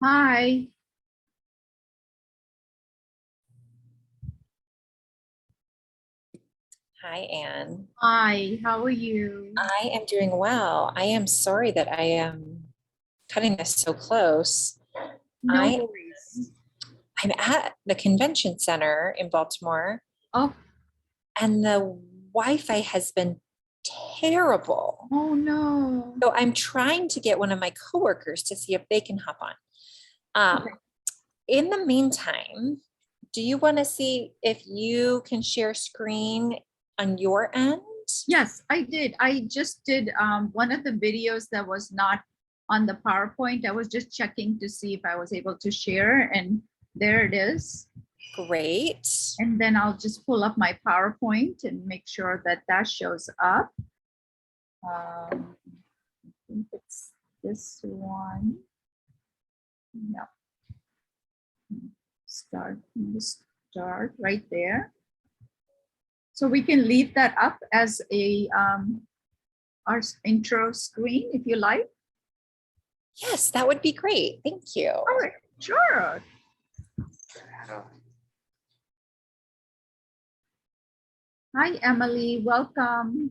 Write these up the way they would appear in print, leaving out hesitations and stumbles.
Hi. Hi, Anne. Hi, how are you? I am doing well. I am sorry that I am cutting this so close. No I worries. I'm at the convention center in Baltimore, Oh, and the Wi-Fi has been terrible. oh no. So I'm trying to get one of my coworkers to see if they can hop on. Okay. In the meantime, do you want to see if you can share screen on your end? Yes, I did. I just did one of the videos that was not on the PowerPoint. I was just checking to see if I was able to share, and there it is. Great. And then I'll just pull up my PowerPoint and make sure that that shows up. I think it's this one. No. Start right there. So we can leave that up as a our intro screen if you like. Yes, that would be great. Thank you. All right, sure. Hi, Emily, welcome.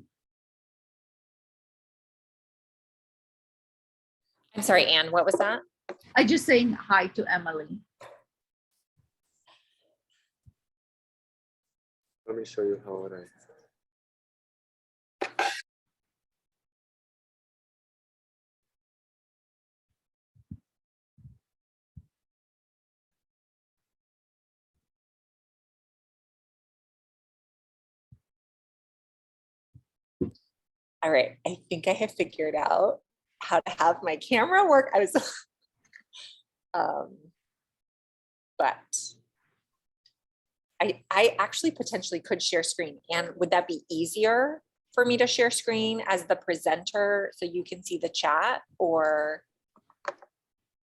I'm sorry, Anne, what was that? I just saying hi to Emily. Let me show you how would I. All right, I think I have figured out how to have my camera work. I was, but I actually potentially could share screen. And would that be easier for me to share screen as the presenter so you can see the chat, or?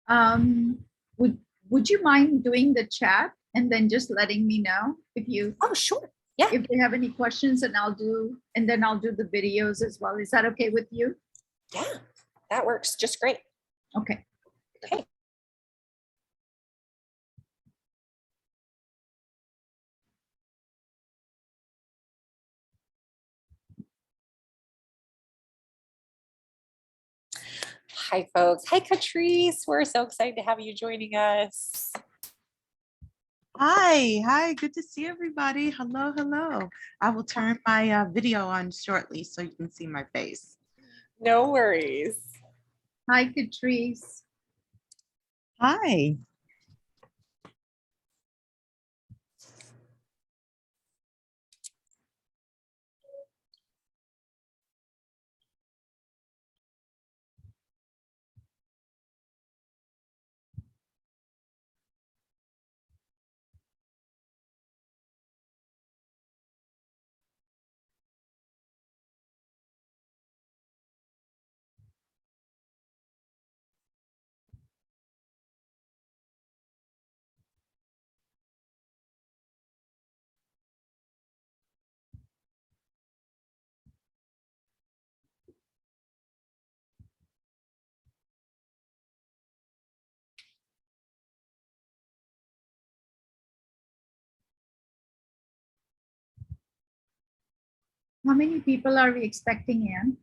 Um, would you mind doing the chat and then just letting me know if you Oh, sure. Yeah. if they have any questions, and then I'll do the videos as well. Is that okay with you? Yeah, that works just great. Okay. Okay. Hi, folks. Hi, Catrice. We're so excited to have you joining us. Hi, good to see everybody. Hello. I will turn my video on shortly so you can see my face. No worries. Hi, Catrice. Hi. How many people are we expecting, Anne?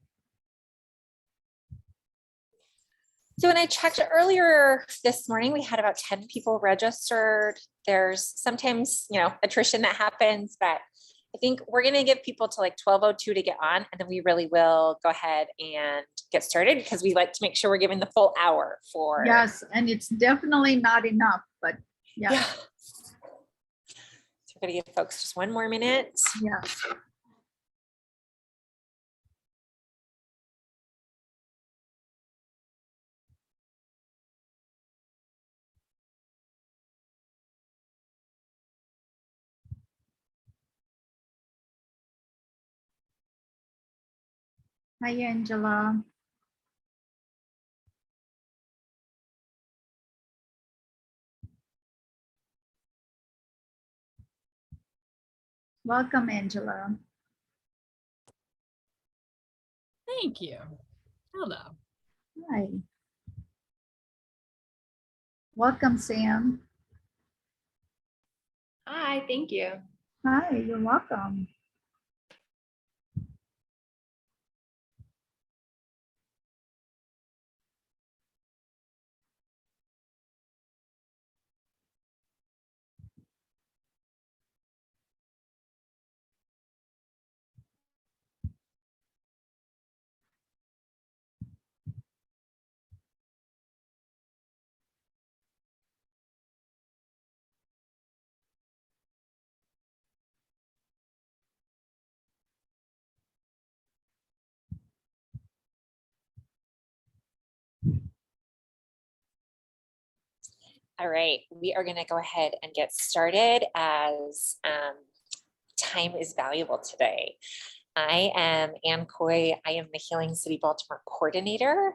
So when I checked earlier this morning, we had about 10 people registered. There's sometimes, attrition that happens, but I think we're going to give people to like 12:02 to get on, and then we really will go ahead and get started because we like to make sure we're giving the full hour for. Yes, and it's definitely not enough, but yeah. So we're going to give folks just one more minute. Yeah. Hi, Angela. Welcome, Angela. Thank you. Hello. Hi. Welcome, Sam. Hi, thank you. Hi, you're welcome. All right, we are going to go ahead and get started as time is valuable today. I am Ann Coy. I am the Healing City Baltimore coordinator,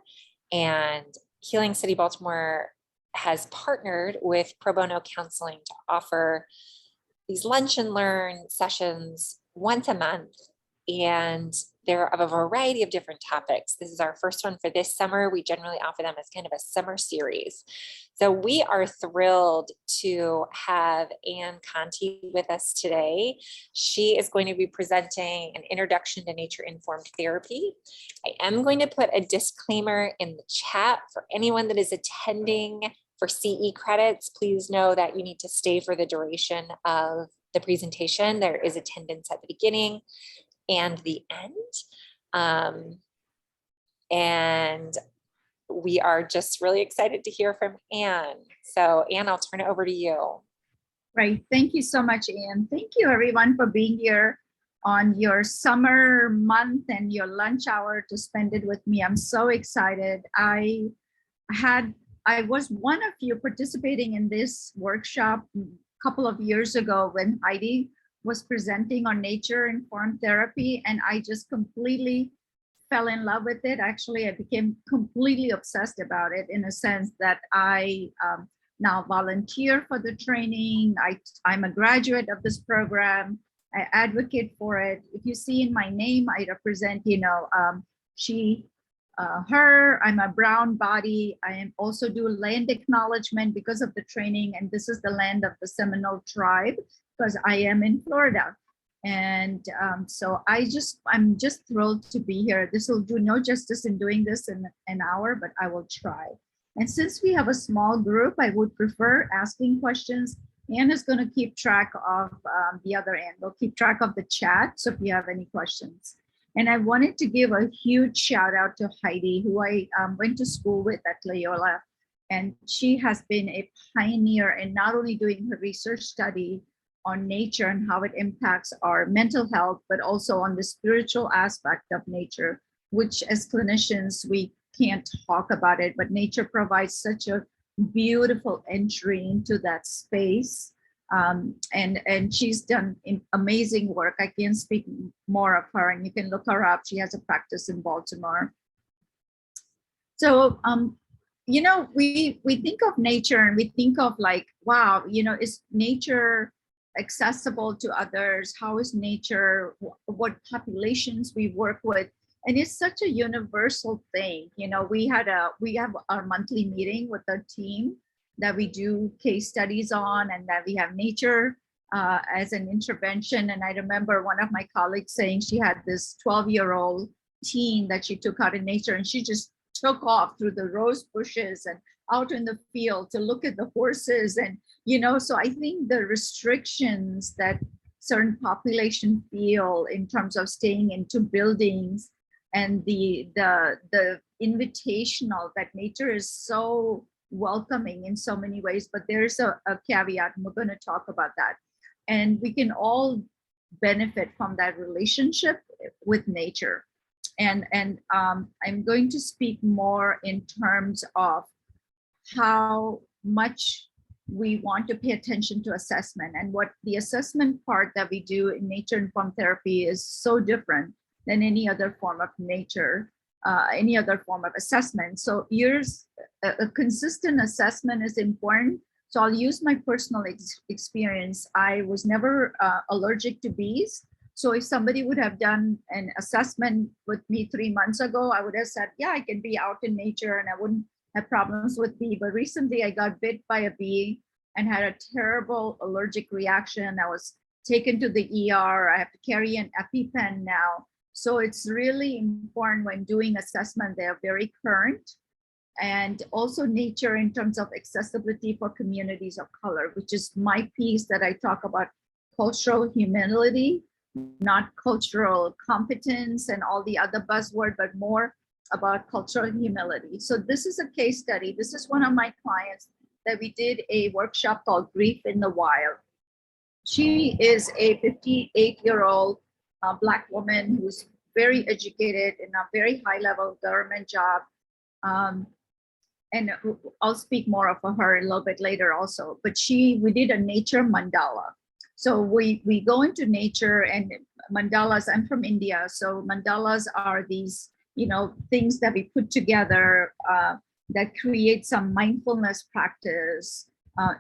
and Healing City Baltimore has partnered with Pro Bono Counseling to offer these lunch and learn sessions once a month, and they're of a variety of different topics. This is our first one for this summer. We generally offer them as kind of a summer series. So we are thrilled to have Ann Contee with us today. She is going to be presenting an introduction to nature-informed therapy. I am going to put a disclaimer in the chat for anyone that is attending for CE credits. Please know that you need to stay for the duration of the presentation. There is attendance at the beginning and the end. And we are just really excited to hear from Ann. So Ann, I'll turn it over to you. Right. Thank you so much, Anne. Thank you everyone for being here on your summer month and your lunch hour to spend it with me. I'm so excited. I was one of you participating in this workshop a couple of years ago when Heidi was presenting on nature-informed therapy, and I just completely fell in love with it. Actually, I became completely obsessed about it in a sense that I now volunteer for the training. I'm a graduate of this program. I advocate for it. If you see in my name, I represent, she, her. I'm a brown body. I am also do land acknowledgement because of the training, and this is the land of the Seminole tribe because I am in Florida. And so I'm just thrilled to be here. This will do no justice in doing this in an hour, but I will try. And since we have a small group, I would prefer asking questions. Anne is going to keep track of the other end. We'll keep track of the chat. So if you have any questions. And I wanted to give a huge shout out to Heidi, who I went to school with at Loyola. And she has been a pioneer in not only doing her research study on nature and how it impacts our mental health, but also on the spiritual aspect of nature, which as clinicians, we can't talk about it, but nature provides such a beautiful entry into that space. And she's done amazing work. I can't speak more of her, and you can look her up. She has a practice in Baltimore. So, we think of nature and we think of like, wow, is nature accessible to others? How is nature, what populations we work with? And it's such a universal thing. We have our monthly meeting with our team that we do case studies on, and that we have nature as an intervention. And I remember one of my colleagues saying she had this 12-year-old teen that she took out in nature, and she just took off through the rose bushes and out in the field to look at the horses. And so I think the restrictions that certain population feel in terms of staying into buildings and the invitational, that nature is so welcoming in so many ways, but there's a caveat, and we're going to talk about that. And we can all benefit from that relationship with nature. And I'm going to speak more in terms of how much we want to pay attention to assessment, and what the assessment part that we do in nature-informed therapy is so different than any other form of nature, any other form of assessment. So here's a consistent assessment is important. So I'll use my personal experience. I was never allergic to bees. So if somebody would have done an assessment with me 3 months ago, I would have said, yeah, I can be out in nature and I wouldn't have problems with bee, but recently I got bit by a bee and had a terrible allergic reaction. I was taken to the ER. I have to carry an EpiPen now. So it's really important when doing assessment, they're very current. And also nature in terms of accessibility for communities of color, which is my piece that I talk about cultural humility, not cultural competence and all the other buzzword, but more about cultural humility. So this is a case study. This is one of my clients that we did a workshop called Grief in the Wild. She is a 58-year-old Black woman who's very educated in a very high-level government job. And I'll speak more of her a little bit later also, but we did a nature mandala. So we go into nature and mandalas. I'm from India, so mandalas are these, things that we put together that create some mindfulness practice.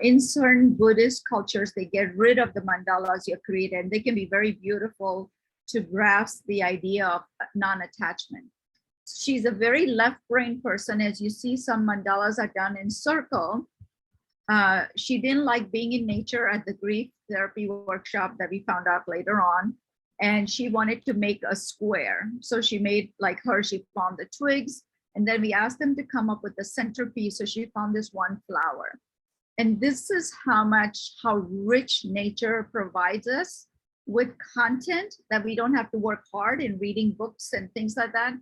In certain Buddhist cultures, they get rid of the mandalas you create, and they can be very beautiful to grasp the idea of non-attachment. She's a very left-brain person. As you see, some mandalas are done in circle. She didn't like being in nature at the grief therapy workshop that we found out later on. And she wanted to make a square. So she made, like her, she found the twigs. And then we asked them to come up with the centerpiece. So she found this one flower. And this is how rich nature provides us with content that we don't have to work hard in reading books and things like that.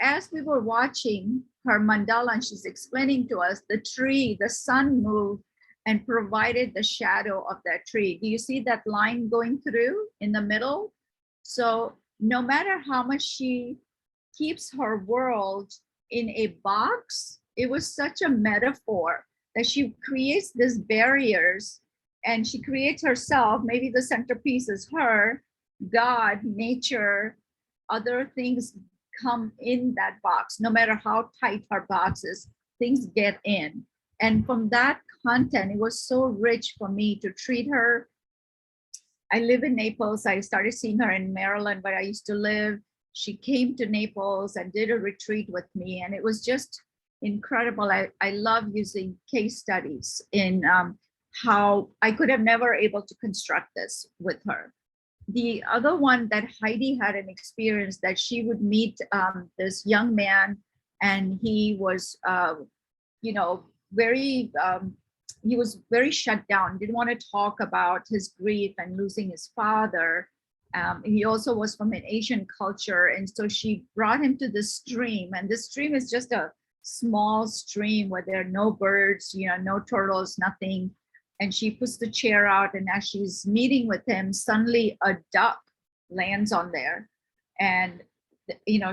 As we were watching her mandala and she's explaining to us the tree, the sun moved and provided the shadow of that tree. Do you see that line going through in the middle? So no matter how much she keeps her world in a box, it was such a metaphor that she creates these barriers and she creates herself. Maybe the centerpiece is her, God, nature, other things come in that box. No matter how tight her box is, things get in. And from that content, it was so rich for me to treat her. I live in Naples. I started seeing her in Maryland, where I used to live. She came to Naples and did a retreat with me, and it was just incredible. I love using case studies in how I could have never able to construct this with her. The other one that Heidi had an experience that she would meet this young man, and he was, he was very shut down, didn't want to talk about his grief and losing his father. He also was from an Asian culture. And so she brought him to the stream, and this stream is just a small stream where there are no birds, no turtles, nothing. And she puts the chair out, and as she's meeting with him, suddenly a duck lands on there. And,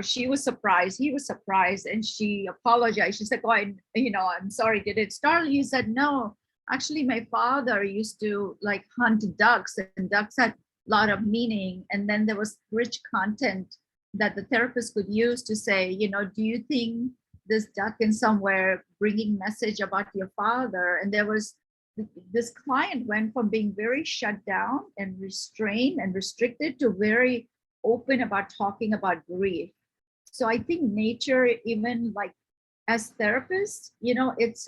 she was surprised, he was surprised, and she apologized. She said, oh, I'm sorry, did it startle you? He said, no, actually my father used to like hunt ducks, and ducks had a lot of meaning. And then there was rich content that the therapist could use to say, do you think this duck in somewhere bringing message about your father? And there was, this client went from being very shut down and restrained and restricted to very open about talking about grief. So I think nature, even like as therapists, it's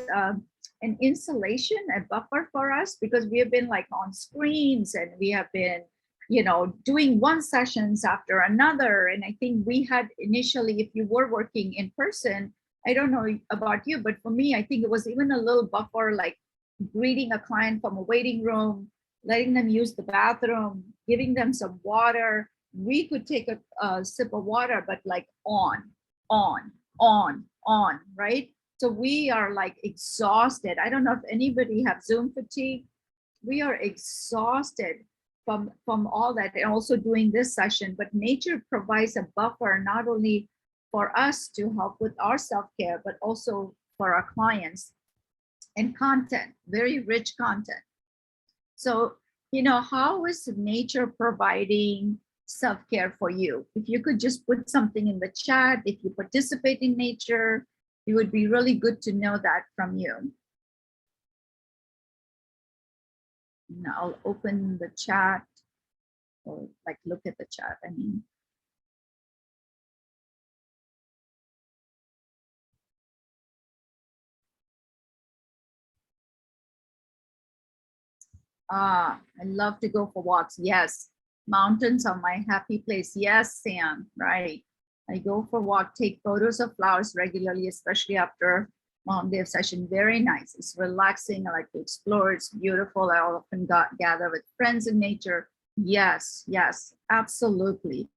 an insulation, a buffer for us, because we have been like on screens and we have been, doing one sessions after another. And I think we had initially, if you were working in person, I don't know about you, but for me, I think it was even a little buffer, like greeting a client from a waiting room, letting them use the bathroom, giving them some water. We could take a sip of water, but like on, right? So we are like exhausted. I don't know if anybody have Zoom fatigue. We are exhausted from all that, and also doing this session. But nature provides a buffer, not only for us to help with our self-care, but also for our clients. And content, very rich content. So, how is nature providing self-care for you? If you could just put something in the chat, if you participate in nature, it would be really good to know that from you. Now I'll open the chat, or like look at the chat, I mean. I love to go for walks. Yes. Mountains are my happy place. Yes, Sam, right. I go for walk, take photos of flowers regularly, especially after long day of session. Very nice. It's relaxing. I like to explore. It's beautiful. I often gather with friends in nature. Yes, yes, absolutely.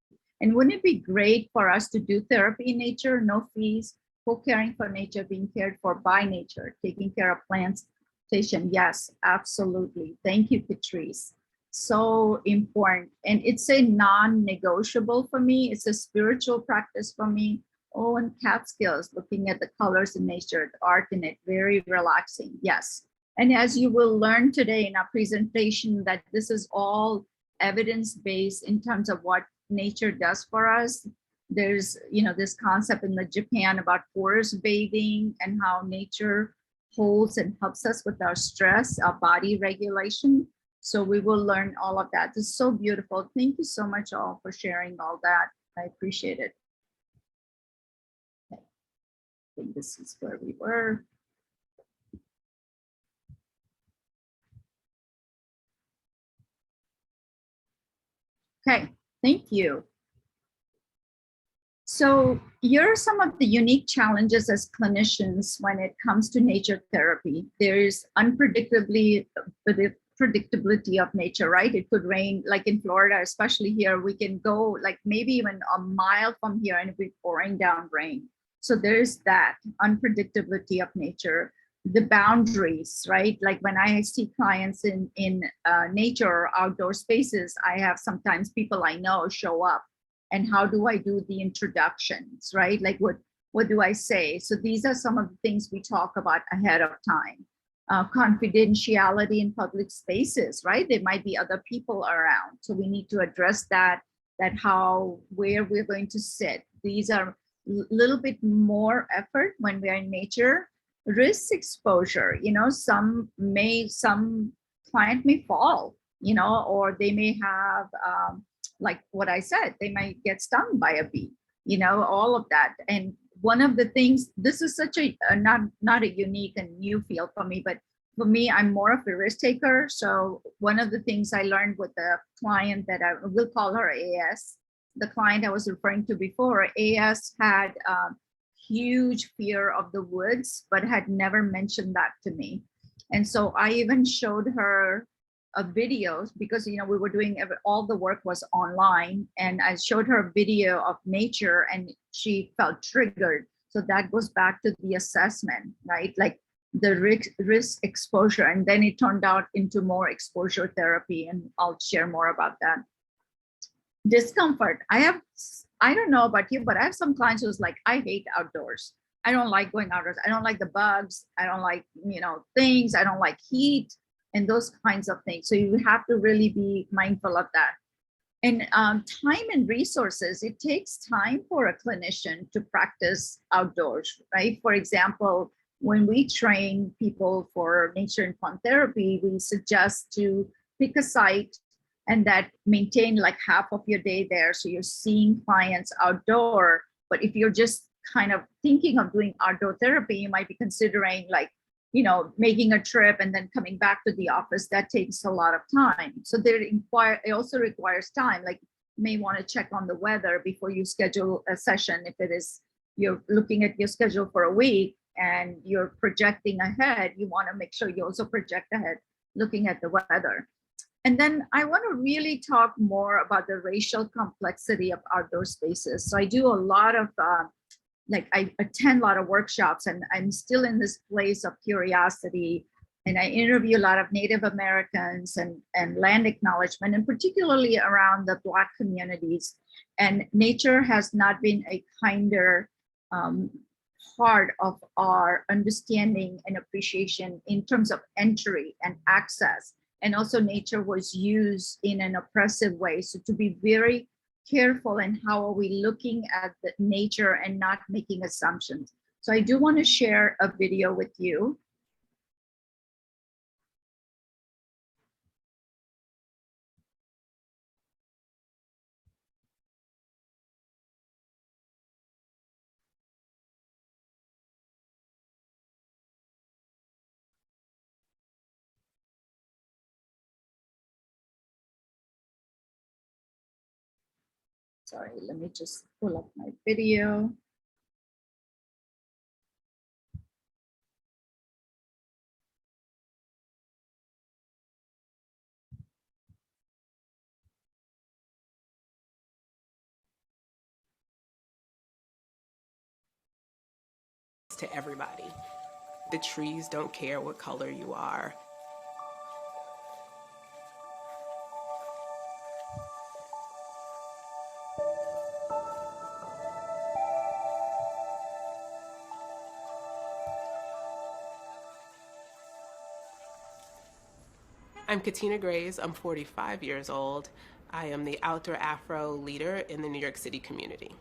And wouldn't it be great for us to do therapy in nature? No fees, co-caring for nature, being cared for by nature, taking care of plants. Yes, absolutely. Thank you, Patrice. So important. And it's a non-negotiable for me. It's a spiritual practice for me. Oh, and Catskills, looking at the colors in nature, the art in it, very relaxing. Yes. And as you will learn today in our presentation, that this is all evidence-based in terms of what nature does for us. There's, this concept in the Japan about forest bathing and how nature holds and helps us with our stress, our body regulation. So we will learn all of that. It's so beautiful. Thank you so much all for sharing all that. I appreciate it. Okay. I think this is where we were. Okay, thank you. So here are some of the unique challenges as clinicians when it comes to nature therapy. There's predictability of nature, right? It could rain, like in Florida, especially here, we can go like maybe even a mile from here and it'll be pouring down rain. So there's that unpredictability of nature. The boundaries, right? Like when I see clients in nature or outdoor spaces, I have sometimes people I know show up, and how do I do the introductions, right? Like what do I say? So these are some of the things we talk about ahead of time. Confidentiality in public spaces, right? There might be other people around. So we need to address that where we're going to sit. These are a little bit more effort when we're in nature. Risk exposure, some client may fall, or they may have, like what I said, they might get stung by a bee, all of that. And one of the things, this is such a not a unique and new field for me, but for me, I'm more of a risk taker. So one of the things I learned with the client that I will call her AS, the client I was referring to before, AS had huge fear of the woods, but had never mentioned that to me. And so I even showed her a video because we were doing all the work was online, and I showed her a video of nature and she felt triggered. So that goes back to the assessment, right? Like the risk exposure, and then it turned out into more exposure therapy, and I'll share more about that. Discomfort. I don't know about you, but I have some clients who's like, I hate outdoors. I don't like going outdoors. I don't like the bugs. I don't like, things. I don't like heat and those kinds of things. So you have to really be mindful of that. And time and resources, it takes time for a clinician to practice outdoors, right? For example, when we train people for nature and fun therapy, we suggest to pick a site and that maintain like half of your day there. So you're seeing clients outdoor. But if you're just kind of thinking of doing outdoor therapy, you might be considering like, making a trip and then coming back to the office. That takes a lot of time. So it also requires time. Like you may want to check on the weather before you schedule a session. If it is, you're looking at your schedule for a week and you're projecting ahead, you want to make sure you also project ahead, looking at the weather. And then I want to really talk more about the racial complexity of outdoor spaces. So I do a lot of, I attend a lot of workshops, and I'm still in this place of curiosity. And I interview a lot of Native Americans and land acknowledgement, and particularly around the Black communities. And nature has not been a kinder part of our understanding and appreciation in terms of entry and access. And also nature was used in an oppressive way. So to be very careful in how are we looking at the nature and not making assumptions. So I do want to share a video with you. Sorry, let me just pull up my video. To everybody. The trees don't care what color you are. I'm Katina Grays. I'm 45 years old. I am the outdoor Afro leader in the New York City community.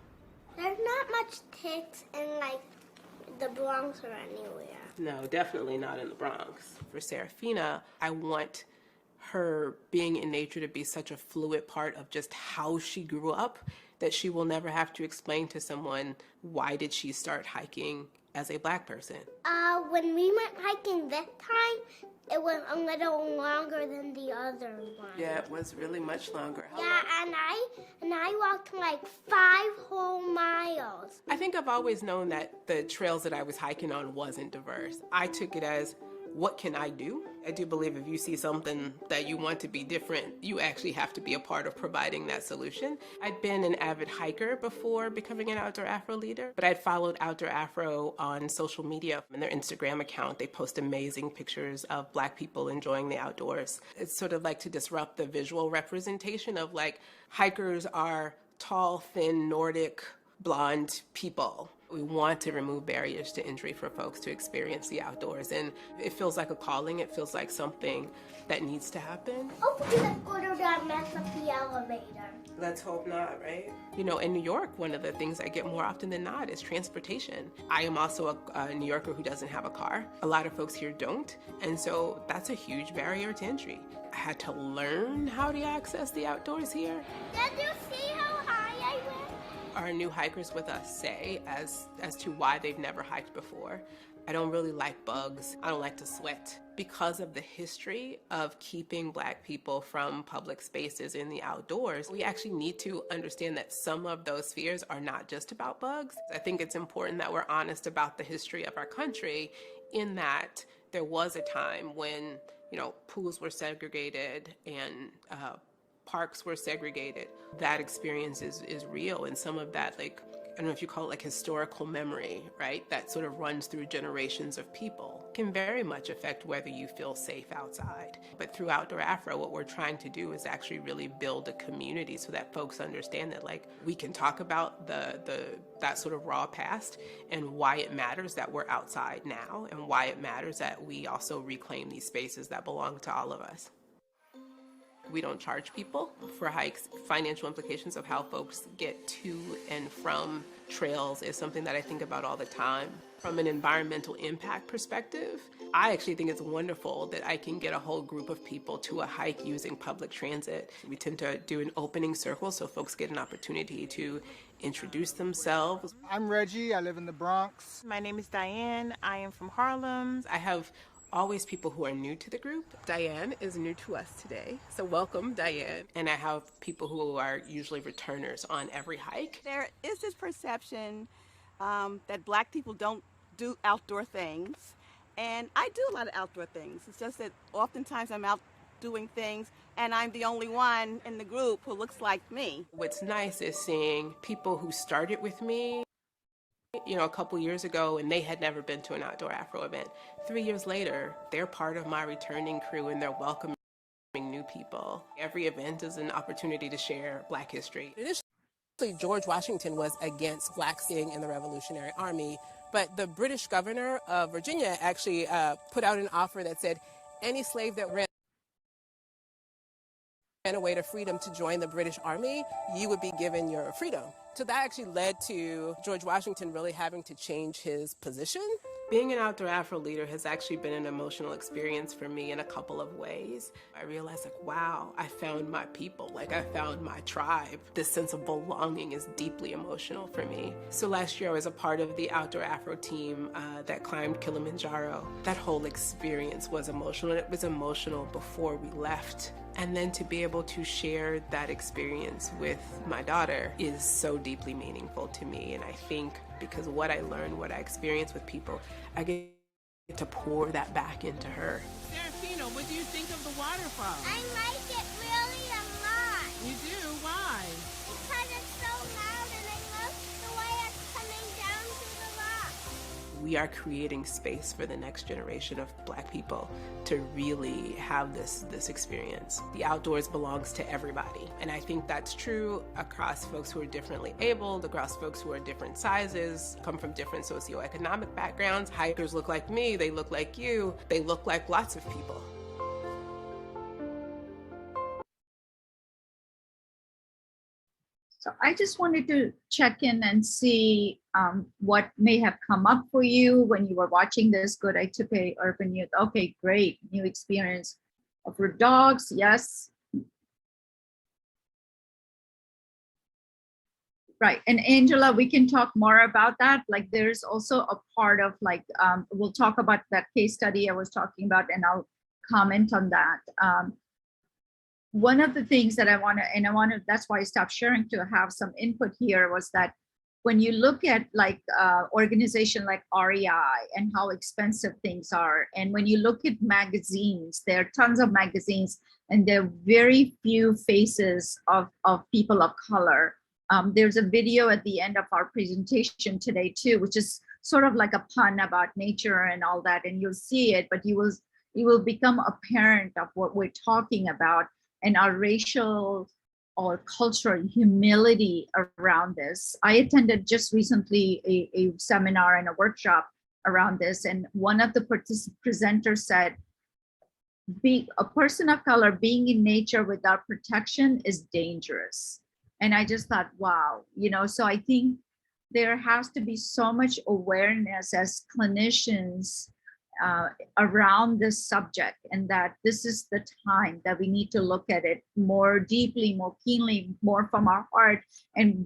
There's not much ticks in like the Bronx or anywhere. No, definitely not in the Bronx. For Serafina, I want her being in nature to be such a fluid part of just how she grew up that she will never have to explain to someone why did she start hiking as a Black person. When we went hiking this time, it was a little longer than the other one. Yeah, it was really much longer. Yeah, and I walked like 5 whole miles. I think I've always known that the trails that I was hiking on wasn't diverse. I took it as, what can I do? I do believe if you see something that you want to be different, you actually have to be a part of providing that solution. I'd been an avid hiker before becoming an Outdoor Afro leader, but I'd followed Outdoor Afro on social media. In their Instagram account, they post amazing pictures of Black people enjoying the outdoors. It's sort of like to disrupt the visual representation of like, hikers are tall, thin, Nordic, blonde people. We want to remove barriers to entry for folks to experience the outdoors, and it feels like a calling. It feels like something that needs to happen. Hopefully let's go to that mess up the elevator. Let's hope not, right? You know, in New York, one of the things I get more often than not is transportation. I am also a New Yorker who doesn't have a car. A lot of folks here don't, and so that's a huge barrier to entry. I had to learn how to access the outdoors here. Did you see how high I went? Our new hikers with us say as to why they've never hiked before. I don't really like bugs. I don't like to sweat. Because of the history of keeping Black people from public spaces in the outdoors, we actually need to understand that some of those fears are not just about bugs. I think it's important that we're honest about the history of our country, in that there was a time when, you know, pools were segregated and parks were segregated. That experience is real, and some of that, like, I don't know if you call it like historical memory, right? That sort of runs through generations of people, can very much affect whether you feel safe outside. But through Outdoor Afro, what we're trying to do is actually really build a community so that folks understand that, like, we can talk about that sort of raw past and why it matters that we're outside now, and why it matters that we also reclaim these spaces that belong to all of us. We don't charge people for hikes. Financial implications of how folks get to and from trails is something that I think about all the time. From an environmental impact perspective, I actually think it's wonderful that I can get a whole group of people to a hike using public transit. We tend to do an opening circle so folks get an opportunity to introduce themselves. I'm Reggie. I live in the Bronx. My name is Diane. I am from Harlem. I have always people who are new to the group. Diane is new to us today, so welcome, Diane. And I have people who are usually returners on every hike. There is this perception that Black people don't do outdoor things, and I do a lot of outdoor things. It's just that oftentimes I'm out doing things and I'm the only one in the group who looks like me. What's nice is seeing people who started with me, you know, a couple years ago, and they had never been to an Outdoor Afro event. 3 years later, they're part of my returning crew, and they're welcoming new people. Every event is an opportunity to share Black history. Initially, George Washington was against Blacks being in the Revolutionary Army, but the British governor of Virginia actually put out an offer that said any slave that ran away to freedom to join the British Army, you would be given your freedom. So that actually led to George Washington really having to change his position. Being an Outdoor Afro leader has actually been an emotional experience for me in a couple of ways. I realized, like, wow, I found my people, like I found my tribe. This sense of belonging is deeply emotional for me. So last year I was a part of the Outdoor Afro team that climbed Kilimanjaro. That whole experience was emotional, and it was emotional before we left And then to be able to share that experience with my daughter is so deeply meaningful to me. And I think because what I learned, what I experienced with people, I get to pour that back into her. Serafino, what do you think of the waterfall? I like it really a lot. You do? Why? Because it's so loud and I love the way it's coming down to the rock. We are creating space for the next generation of Black people to really have this experience. The outdoors belongs to everybody. And I think that's true across folks who are differently abled, across folks who are different sizes, come from different socioeconomic backgrounds. Hikers look like me, they look like you, they look like lots of people. So I just wanted to check in and see what may have come up for you when you were watching this. Good, I took a urban youth. Okay, great, new experience for dogs. Yes. Right, and Angela, we can talk more about that. Like there's also a part of like, we'll talk about that case study I was talking about and I'll comment on that. One of the things that I want to, that's why I stopped sharing to have some input here, was that when you look at like organization like REI and how expensive things are, and when you look at magazines, there are tons of magazines and there are very few faces of people of color. There's a video at the end of our presentation today too, which is sort of like a pun about nature and all that, and you'll see it, but you will become a parent of what we're talking about and our racial or cultural humility around this. I attended just recently a seminar and a workshop around this, and one of the presenters said, being a person of color, being in nature without protection is dangerous. And I just thought, wow, so I think there has to be so much awareness as clinicians around this subject, and that this is the time that we need to look at it more deeply, more keenly, more from our heart, and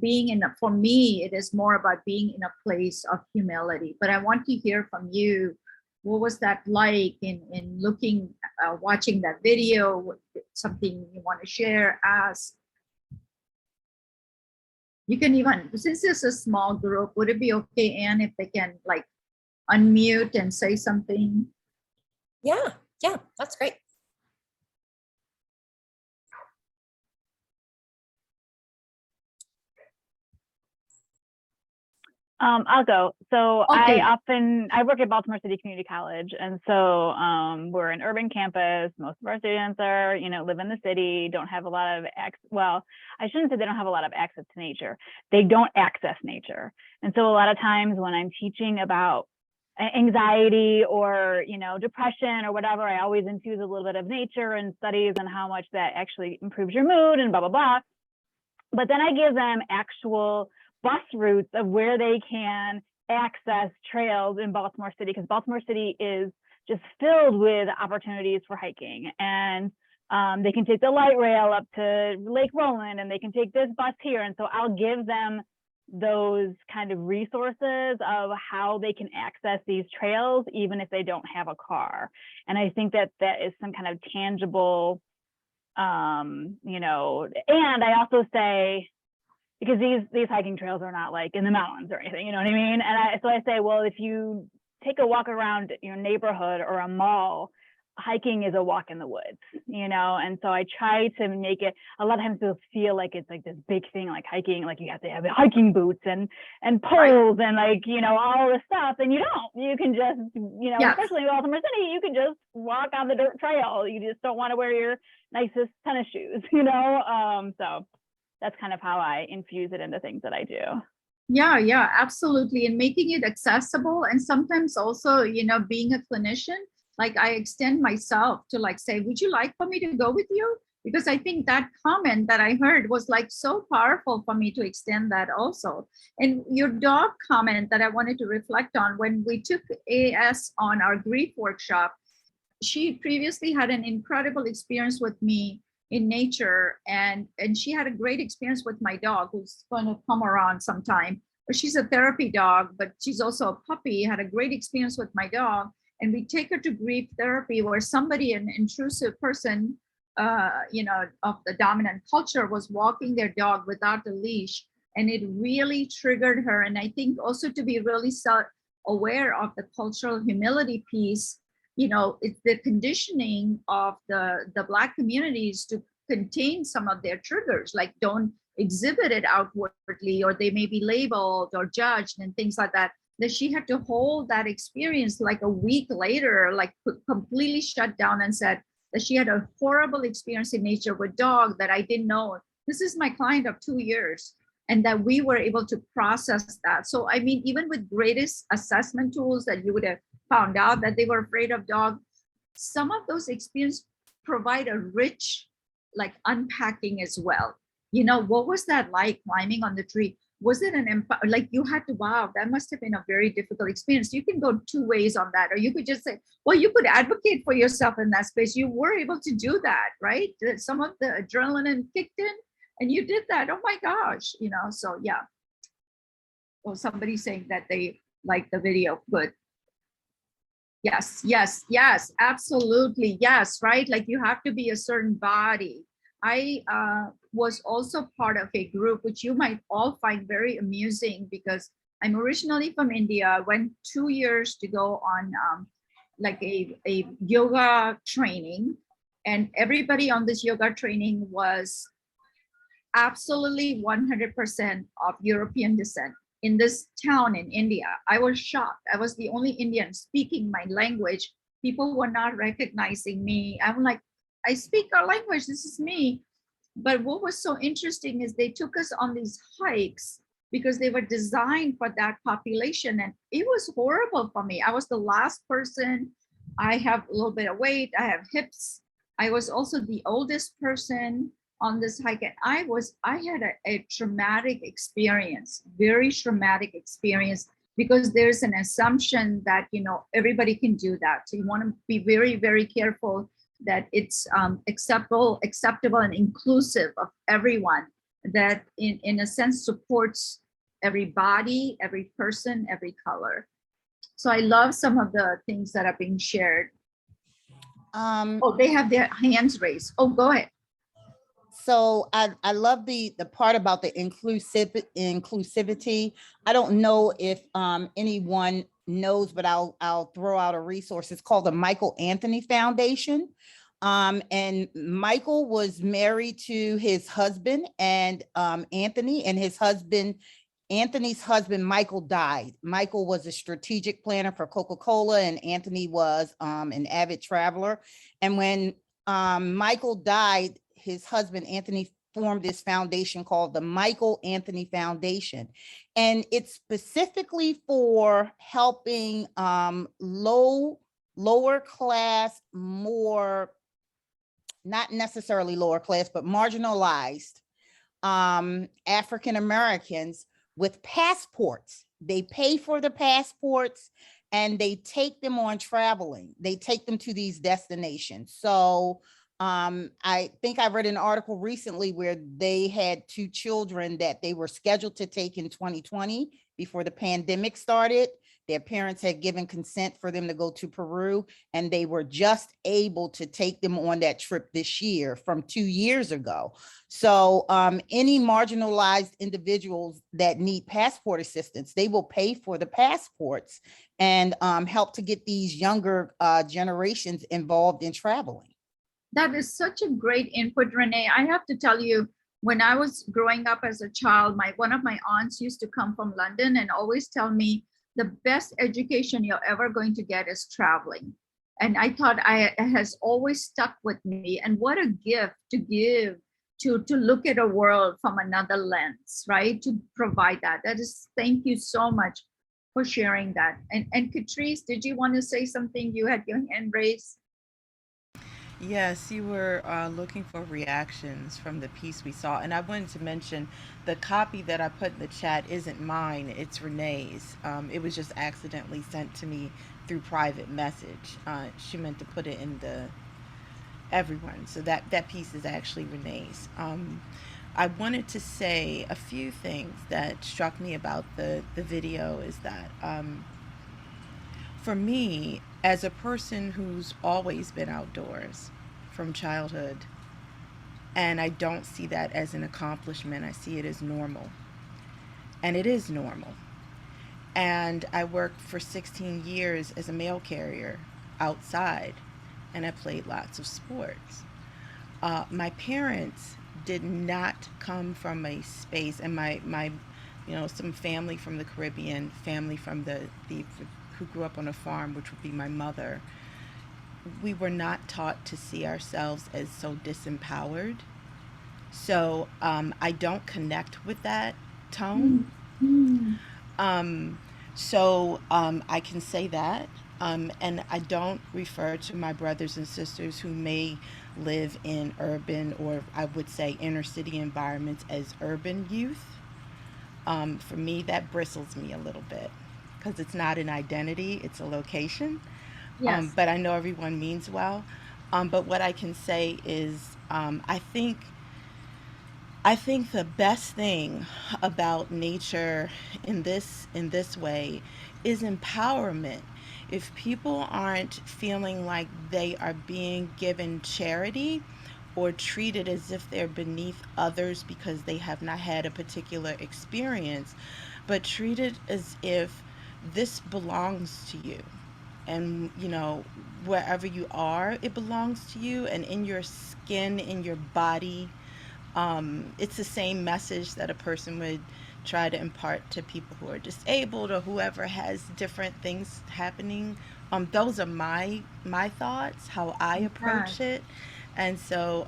for me, it is more about being in a place of humility. But I want to hear from you. What was that like in looking, watching that video? Something you want to share, ask? You can even, since it's a small group, would it be okay, Anne, if they can like unmute and say something? Yeah, that's great. I'll go. So Okay. I work at Baltimore City Community College. And so we're an urban campus. Most of our students are, live in the city, don't have a lot of well, I shouldn't say they don't have a lot of access to nature. They don't access nature. And so a lot of times when I'm teaching about anxiety or, depression or whatever, I always infuse a little bit of nature and studies and how much that actually improves your mood and blah, blah, blah. But then I give them actual bus routes of where they can access trails in Baltimore City, because Baltimore City is just filled with opportunities for hiking. And they can take the light rail up to Lake Roland, and they can take this bus here. And so I'll give them those kind of resources of how they can access these trails, even if they don't have a car. And I think that that is some kind of tangible, and I also say, because these hiking trails are not like in the mountains or anything, you know what I mean? And so I say, well, if you take a walk around your neighborhood or a mall, hiking is a walk in the woods, and so I try to make it, a lot of times people feel like it's like this big thing, like hiking, like you have to have hiking boots and poles and like, all this stuff, and you don't. You can just, especially in Baltimore City, you can just walk on the dirt trail. You just don't want to wear your nicest tennis shoes, so that's kind of how I infuse it into things that I do. Yeah, absolutely. And making it accessible. And sometimes also, being a clinician, like I extend myself to like say, would you like for me to go with you? Because I think that comment that I heard was like so powerful for me to extend that also. And your dog comment that I wanted to reflect on, when we took AS on our grief workshop, she previously had an incredible experience with me in nature, and she had a great experience with my dog, who's going to come around sometime. But she's a therapy dog, but she's also a puppy. Had a great experience with my dog, and we take her to grief therapy, where somebody, an intrusive person, of the dominant culture was walking their dog without a leash, and it really triggered her. And I think also to be really aware of the cultural humility piece, it's the conditioning of the Black communities to contain some of their triggers, like don't exhibit it outwardly, or they may be labeled or judged and things like that. That she had to hold that experience like a week later, like completely shut down, and said that she had a horrible experience in nature with dog that I didn't know. This is my client of 2 years, and that we were able to process that. So, I mean, even with greatest assessment tools that you would have found out that they were afraid of dog, some of those experiences provide a rich, like, unpacking as well. What was that like climbing on the tree? Was it like you had to, wow, that must have been a very difficult experience. You can go two ways on that, or you could just say, well, you could advocate for yourself in that space. You were able to do that, right? Some of the adrenaline kicked in and you did that. Oh my gosh, so yeah. Well, somebody's saying that they like the video. Good. Yes, absolutely. Yes, right? Like you have to be a certain body. I was also part of a group, which you might all find very amusing, because I'm originally from India. I went 2 years to go on like a yoga training, and everybody on this yoga training was absolutely 100% of European descent. In this town in India, I was shocked. I was the only Indian speaking my language. People were not recognizing me. I'm like, I speak our language, this is me. But what was so interesting is they took us on these hikes because they were designed for that population. And it was horrible for me. I was the last person. I have a little bit of weight. I have hips. I was also the oldest person on this hike. And I had a traumatic experience, very traumatic experience, because there's an assumption that, everybody can do that. So you want to be very, very careful that it's acceptable and inclusive of everyone, that in a sense supports every body, every person, every color. So I love some of the things that are being shared. They have their hands raised. Oh, go ahead. So I love the part about the inclusivity. I don't know if anyone knows, but I'll throw out a resource. It's called the Michael Anthony Foundation. And Michael was married to his husband, and Anthony, and Anthony's husband, Michael, died. Michael was a strategic planner for Coca-Cola, and Anthony was an avid traveler. And when Michael died, his husband, Anthony, formed this foundation called the Michael Anthony Foundation. And it's specifically for helping lower class, more, not necessarily lower class, but marginalized African Americans with passports. They pay for the passports and they take them on traveling. They take them to these destinations. So I think I read an article recently where they had 2 children that they were scheduled to take in 2020 before the pandemic started. Their parents had given consent for them to go to Peru, and they were just able to take them on that trip this year from 2 years ago. So any marginalized individuals that need passport assistance, they will pay for the passports and help to get these younger generations involved in traveling. That is such a great input, Renee. I have to tell you, when I was growing up as a child, one of my aunts used to come from London and always tell me the best education you're ever going to get is traveling. And I thought it has always stuck with me. And what a gift to give, to look at a world from another lens, right? To provide that. Thank you so much for sharing that. And Catrice, did you want to say something? You had your hand raised. Yes, you were looking for reactions from the piece we saw. And I wanted to mention the copy that I put in the chat isn't mine, it's Renee's. It was just accidentally sent to me through private message. She meant to put it in the everyone. So that piece is actually Renee's. I wanted to say a few things that struck me about the video is that for me, as a person who's always been outdoors from childhood, And I don't see that as an accomplishment. I see it as normal. And it is normal. And I worked for 16 years as a mail carrier outside, and I played lots of sports. My parents did not come from a space, and my some family from the Caribbean, family from the who grew up on a farm, which would be my mother. We were not taught to see ourselves as so disempowered. So I don't connect with that tone. Mm. Um, I can say that. And I don't refer to my brothers and sisters who may live in urban, or I would say inner city environments, as urban youth. For me, that bristles me a little bit because it's not an identity, it's a location. Yes. But I know everyone means well. But what I can say is, I think the best thing about nature in this way is empowerment. If people aren't feeling like they are being given charity or treated as if they're beneath others because they have not had a particular experience, but treated as if this belongs to you, and wherever you are, it belongs to you, and in your skin, in your body. It's the same message that a person would try to impart to people who are disabled or whoever has different things happening. Those are my thoughts, how I Yes. approach it. And so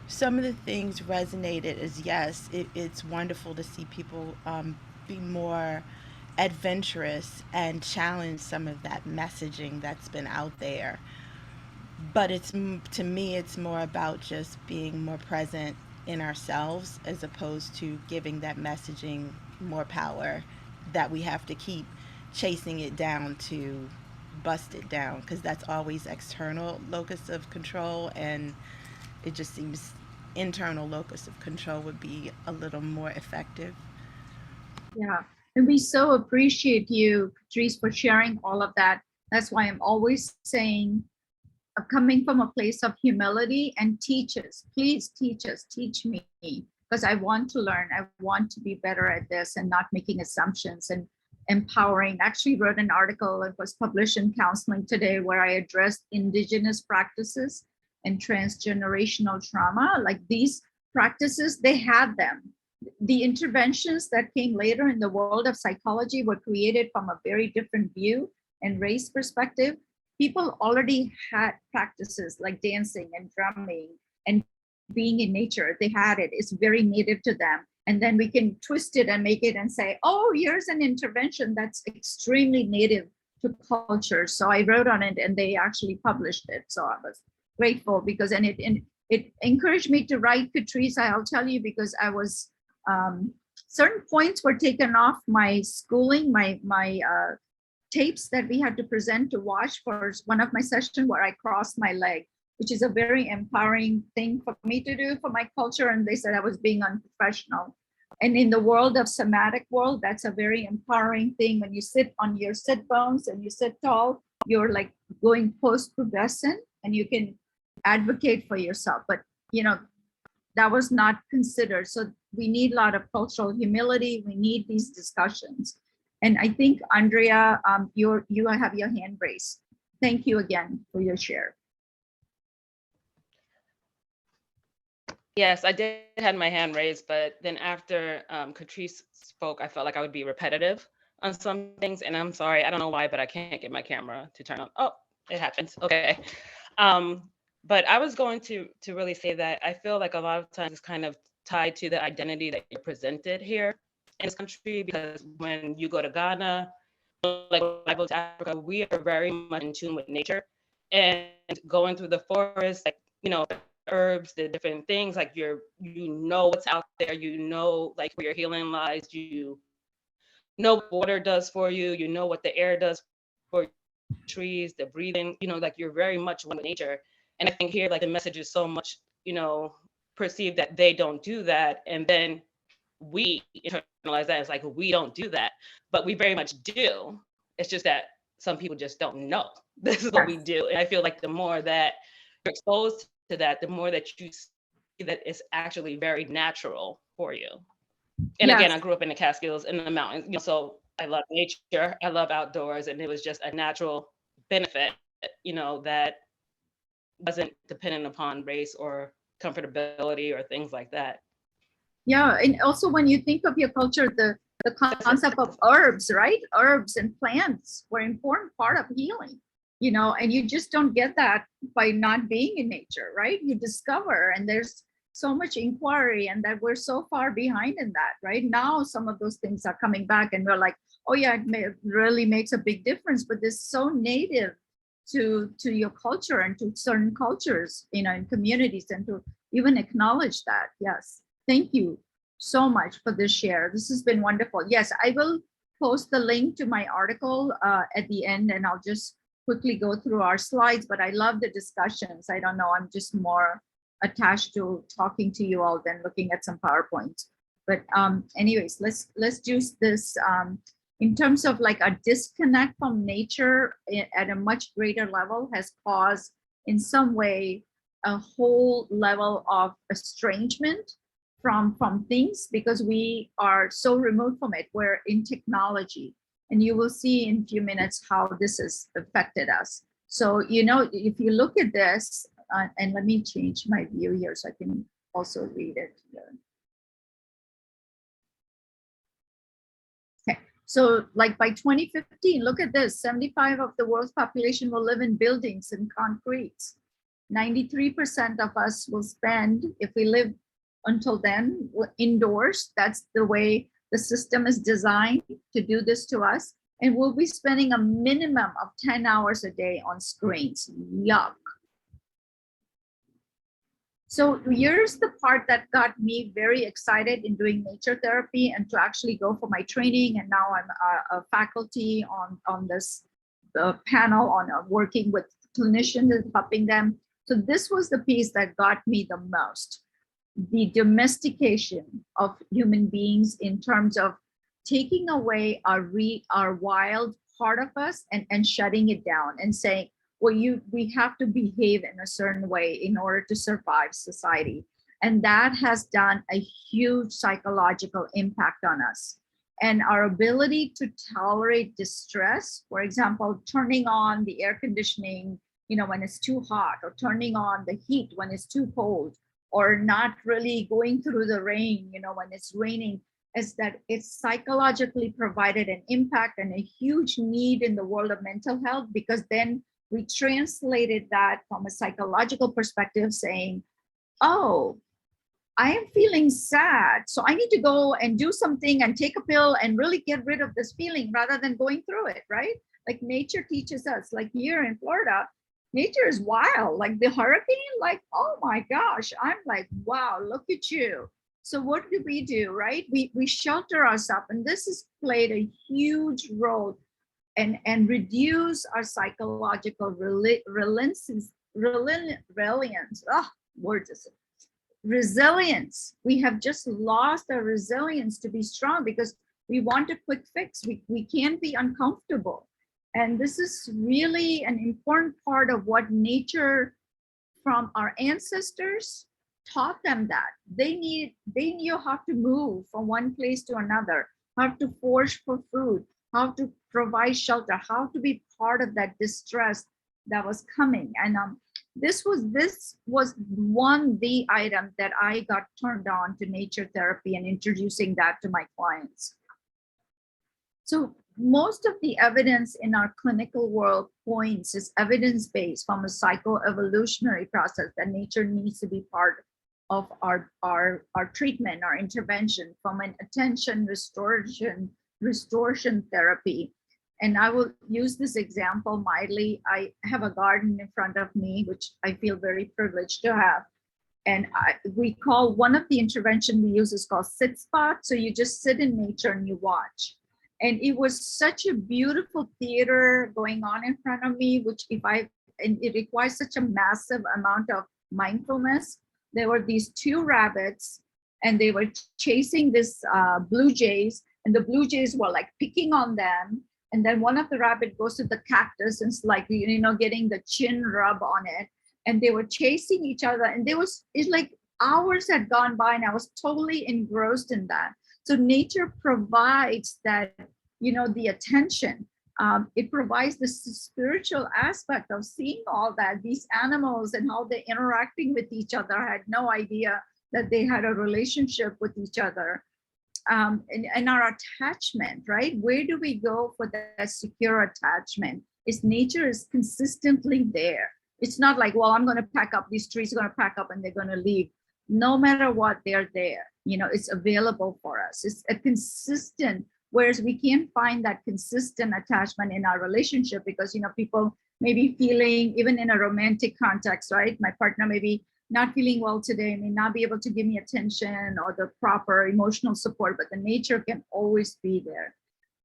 some of the things resonated as, yes, it's wonderful to see people be more adventurous and challenge some of that messaging that's been out there. But to me, it's more about just being more present in ourselves, as opposed to giving that messaging more power, that we have to keep chasing it down to bust it down, because that's always external locus of control, and it just seems internal locus of control would be a little more effective. Yeah. And we so appreciate you, Patrice, for sharing all of that. That's why I'm always saying, coming from a place of humility, and teach us, please teach us, teach me, because I want to learn. I want to be better at this and not making assumptions, and empowering. Actually wrote an article that was published in Counseling Today where I addressed indigenous practices and transgenerational trauma. Like, these practices, they had them. The interventions that came later in the world of psychology were created from a very different view and race perspective. People already had practices like dancing and drumming and being in nature. They had it. It's very native to them. And then we can twist it and make it and say, oh, here's an intervention that's extremely native to culture. So I wrote on it and they actually published it. So I was grateful because, and it encouraged me to write, Patrice. I'll tell you, because I was, certain points were taken off my schooling, my tapes that we had to present to watch for one of my sessions where I crossed my leg, which is a very empowering thing for me to do for my culture. And they said I was being unprofessional. And in the world of somatic world, that's a very empowering thing. When you sit on your sit bones and you sit tall, you're like going post-pubescent and you can advocate for yourself. But that was not considered. So we need a lot of cultural humility. We need these discussions. And I think, Andrea, you have your hand raised. Thank you again for your share. Yes, I did have my hand raised, but then after Catrice spoke, I felt like I would be repetitive on some things. And I'm sorry, I don't know why, but I can't get my camera to turn on. Oh, it happens. Okay. But I was going to really say that I feel like a lot of times it's kind of tied to the identity that you're presented here in this country, because when you go to Ghana, like when I go to Africa, we are very much in tune with nature, and going through the forest, like, herbs, the different things, like what's out there, like where your healing lies, what water does for you, what the air does for trees, the breathing, like you're very much one with nature. And I think here, like, the message is so much, perceived that they don't do that. And then we internalize that as like, we don't do that, but we very much do. It's just that some people just don't know this is what we do. And I feel like the more that you're exposed to that, the more that you that it's actually very natural for you. And again, Yes. I grew up in the Catskills in the mountains, so I love nature, I love outdoors, and it was just a natural benefit, that wasn't dependent upon race or comfortability or things like that. Yeah, and also when you think of your culture, the concept of herbs, right? Herbs and plants were an important part of healing, and you just don't get that by not being in nature, right? You discover, and there's so much inquiry, and that we're so far behind in that, right? Now some of those things are coming back, and we're like, oh yeah, it really makes a big difference, but it's so native to your culture and to certain cultures, in communities, and to even acknowledge that. Yes. Thank you so much for this share. This has been wonderful. Yes, I will post the link to my article at the end, and I'll just quickly go through our slides, but I love the discussions. I don't know, I'm just more attached to talking to you all than looking at some PowerPoints. But anyways, let's do this in terms of like a disconnect from nature at a much greater level has caused in some way a whole level of estrangement from things, because we are so removed from it. We're in technology, and you will see in a few minutes how this has affected us. So, if you look at this, and let me change my view here so I can also read it here. Okay, so like by 2015, look at this, 75% of the world's population will live in buildings and concrete. 93% of us will spend, if we live until then, indoors. That's the way the system is designed to do this to us. And we'll be spending a minimum of 10 hours a day on screens. Yuck. So here's the part that got me very excited in doing nature therapy and to actually go for my training. And now I'm a faculty on this panel on working with clinicians and helping them. So this was the piece that got me the most. The domestication of human beings in terms of taking away our wild part of us and shutting it down and saying, well, we have to behave in a certain way in order to survive society. And that has done a huge psychological impact on us. And our ability to tolerate distress, for example, turning on the air conditioning, when it's too hot, or turning on the heat when it's too cold, or not really going through the rain, when it's raining, is that it's psychologically provided an impact and a huge need in the world of mental health, because then we translated that from a psychological perspective saying, oh, I am feeling sad, so I need to go and do something and take a pill and really get rid of this feeling rather than going through it, right? Like nature teaches us, like here in Florida, nature is wild, like the hurricane, like, oh my gosh, I'm like, wow, look at you. So what do we do, right? We shelter ourselves, and this has played a huge role and reduce our psychological resilience. Resilience. We have just lost our resilience to be strong because we want a quick fix. We can't be uncomfortable. And this is really an important part of what nature from our ancestors taught them, that they knew how to move from one place to another, how to forage for food, how to provide shelter, how to be part of that distress that was coming. And this was the item that I got turned on to nature therapy and introducing that to my clients. So most of the evidence in our clinical world points is evidence-based from a psychoevolutionary process that nature needs to be part of our treatment, our intervention, from an attention restoration therapy. And I will use this example mildly. I have a garden in front of me, which I feel very privileged to have. And we call one of the intervention we use is called sit spot. So you just sit in nature and you watch. And it was such a beautiful theater going on in front of me, and it requires such a massive amount of mindfulness. There were these two rabbits, and they were chasing this blue jays, and the blue jays were like picking on them. And then one of the rabbit goes to the cactus and it's like, getting the chin rub on it. And they were chasing each other. And it's like hours had gone by and I was totally engrossed in that. So nature provides that, the attention. It provides the spiritual aspect of seeing all that, these animals and how they're interacting with each other. I had no idea that they had a relationship with each other. And our attachment, right? Where do we go for that secure attachment? Nature is consistently there. It's not like, well, I'm going to pack up, these trees are going to pack up and they're going to leave. No matter what, they're there. It's available for us. It's a consistent, whereas we can't find that consistent attachment in our relationship because, people may be feeling, even in a romantic context, right? My partner may be not feeling well today, may not be able to give me attention or the proper emotional support, but the nature can always be there.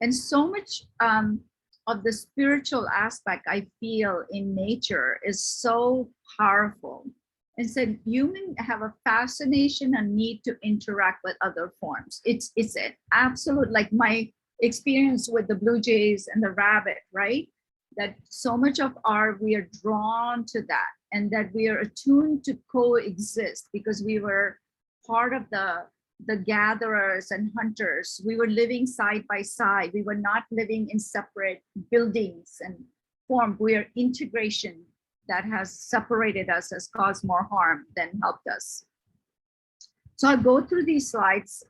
And so much of the spiritual aspect I feel in nature is so powerful. And said humans have a fascination and need to interact with other forms. It's an absolute, like my experience with the blue jays and the rabbit, right? That so much of we are drawn to that, and that we are attuned to coexist because we were part of the gatherers and hunters. We were living side by side. We were not living in separate buildings and form. We are integration that has separated us, has caused more harm than helped us. So I'll go through these slides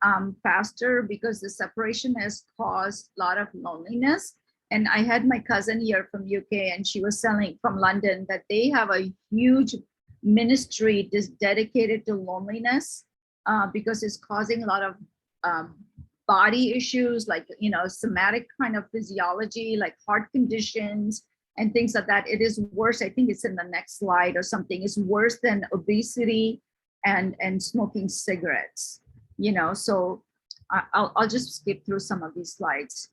faster because the separation has caused a lot of loneliness. And I had my cousin here from UK, and she was selling from London that they have a huge ministry just dedicated to loneliness because it's causing a lot of body issues, like, somatic kind of physiology, like heart conditions and things like that. It is worse. I think it's in the next slide or something. It's worse than obesity and smoking cigarettes, so I'll just skip through some of these slides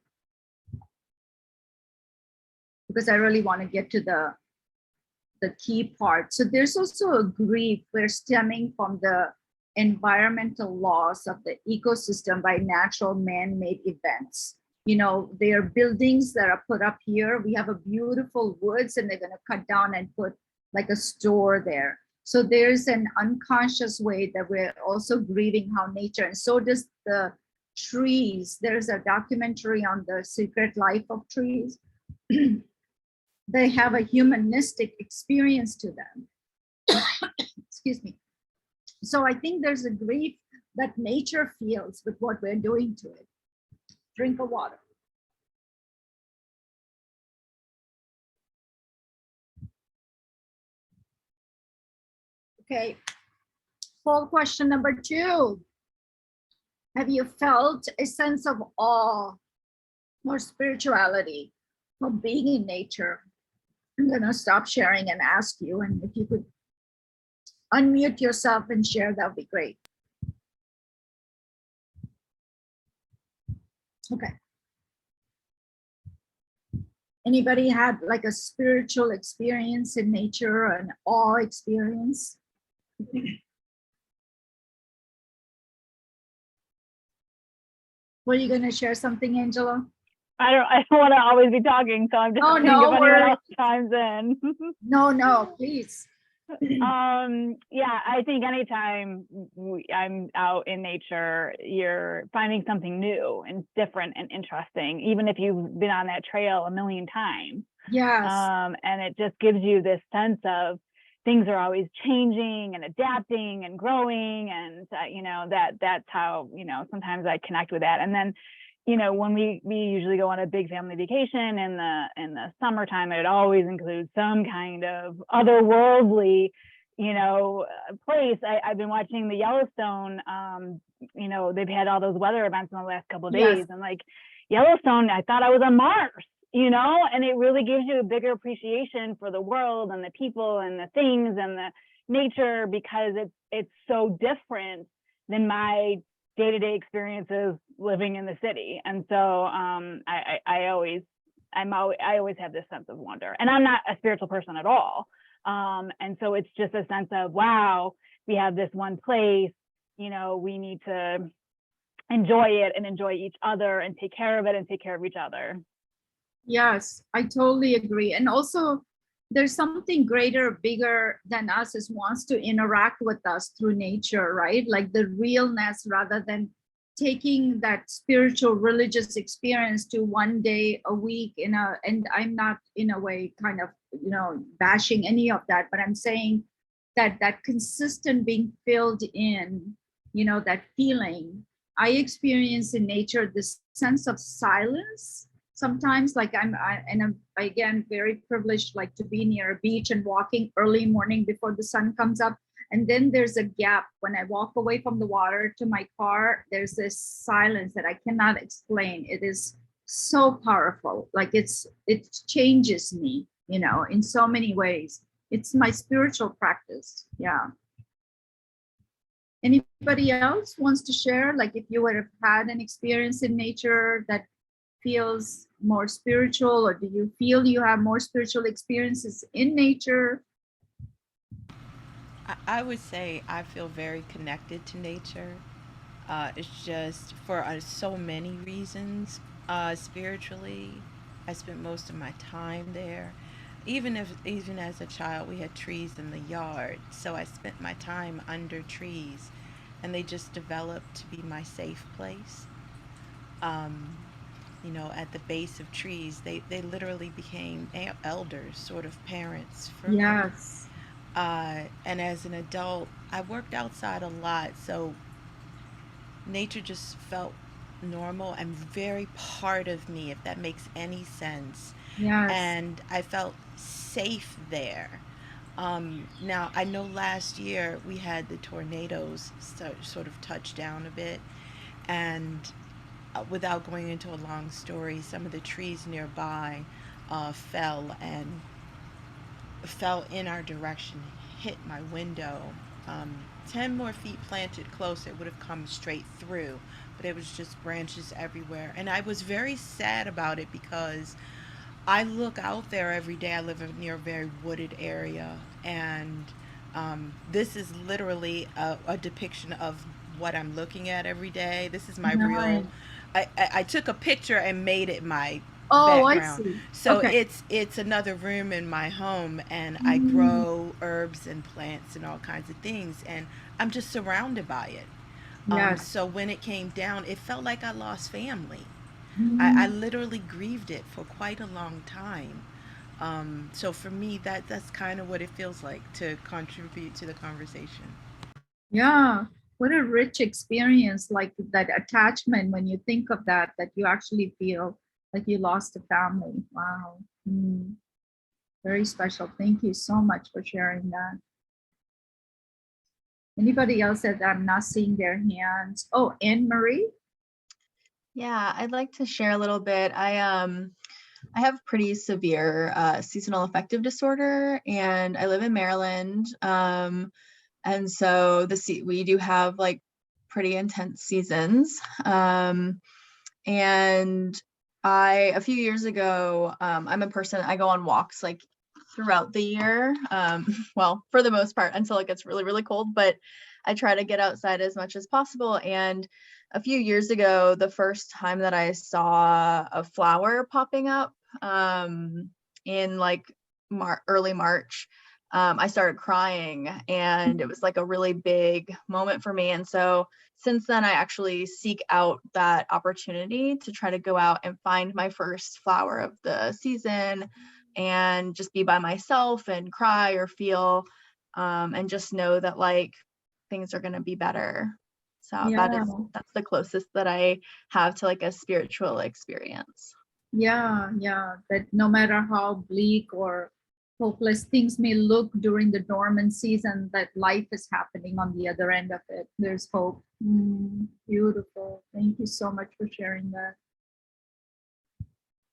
because I really want to get to the key part. So there's also a grief we're stemming from the environmental loss of the ecosystem by natural man-made events. There are buildings that are put up here. We have a beautiful woods and they're going to cut down and put like a store there. So there's an unconscious way that we're also grieving how nature, and so does the trees. There's a documentary on the secret life of trees. They have a humanistic experience to them. Excuse me. So I think there's a grief that nature feels with what we're doing to it. Drink of water. Okay, poll question number 2. Have you felt a sense of awe or spirituality from being in nature? I'm gonna stop sharing and ask you, and if you could unmute yourself and share, that would be great. Okay. Anybody had like a spiritual experience in nature, an awe experience? Were you going to share something, Angela? I don't want to always be talking, so I'm just Oh, seeing no, if anyone else chimes in. No, please. Yeah, I think anytime I'm out in nature, you're finding something new and different and interesting, even if you've been on that trail a million times. Yes. And it just gives you this sense of things are always changing and adapting and growing, and that's how sometimes I connect with that. And then when we usually go on a big family vacation in the summertime, it always includes some kind of otherworldly place. I've been watching the Yellowstone. They've had all those weather events in the last couple of days. Yes. And like Yellowstone, I thought I was on Mars, and it really gives you a bigger appreciation for the world and the people and the things and the nature, because it's so different than my day-to-day experiences living in the city. And so I always have this sense of wonder, and I'm not a spiritual person at all. And so it's just a sense of, wow, we have this one place, we need to enjoy it and enjoy each other and take care of it and take care of each other. Yes, I totally agree. And also there's something greater, bigger than us is wants to interact with us through nature, right? Like the realness, rather than taking that spiritual religious experience to one day a week and I'm not in a way kind of, bashing any of that, but I'm saying that consistent being filled in, that feeling. I experience in nature this sense of silence sometimes, like I'm again very privileged, like to be near a beach and walking early morning before the sun comes up. And then there's a gap when I walk away from the water to my car. There's this silence that I cannot explain. It is so powerful. Like it changes me, in so many ways. It's my spiritual practice. Yeah. Anybody else wants to share? Like if you would have had an experience in nature that feels more spiritual, or do you feel you have more spiritual experiences in nature? I would say I feel very connected to nature. It's just for so many reasons. Spiritually, I spent most of my time there. Even as a child, we had trees in the yard, so I spent my time under trees, and they just developed to be my safe place. At the base of trees, they literally became elders, sort of parents for me. Yes. And as an adult, I worked outside a lot, so nature just felt normal and very part of me, if that makes any sense. Yes. And I felt safe there. Now, I know last year we had the tornadoes sort of touch down a bit, and without going into a long story, some of the trees nearby fell in our direction, hit my window. 10 more feet planted closer, it would have come straight through, but it was just branches everywhere. And I was very sad about it because I look out there every day. I live near a very wooded area, and this is literally a depiction of what I'm looking at every day. This is my real. I took a picture and made it my background. I see. So Okay. it's another room in my home, and I grow herbs and plants and all kinds of things, and I'm just surrounded by it. Yes. So when it came down, it felt like I lost family. I Mm. literally grieved it for quite a long time. So for me, that's kind of what it feels like to contribute to the conversation. Yeah. What a rich experience, like that attachment when you think of that you actually feel like you lost a family. Wow. Mm. Very special. Thank you so much for sharing that. Anybody else that I'm not seeing their hands? Oh, Anne Marie. Yeah, I'd like to share a little bit. I have pretty severe seasonal affective disorder, and I live in Maryland. And so we do have like pretty intense seasons. And a few years ago, I'm a person, I go on walks like throughout the year. Well, for the most part, until it gets really, really cold, but I try to get outside as much as possible. And a few years ago, the first time that I saw a flower popping up in like early March, I started crying, and it was like a really big moment for me. And so since then, I actually seek out that opportunity to try to go out and find my first flower of the season and just be by myself and cry or feel, and just know that like things are going to be better. So Yeah. that's the closest that I have to like a spiritual experience. Yeah. That no matter how bleak or hopeless things may look during the dormant season, that life is happening on the other end of it. There's hope. Beautiful. Thank you so much for sharing that.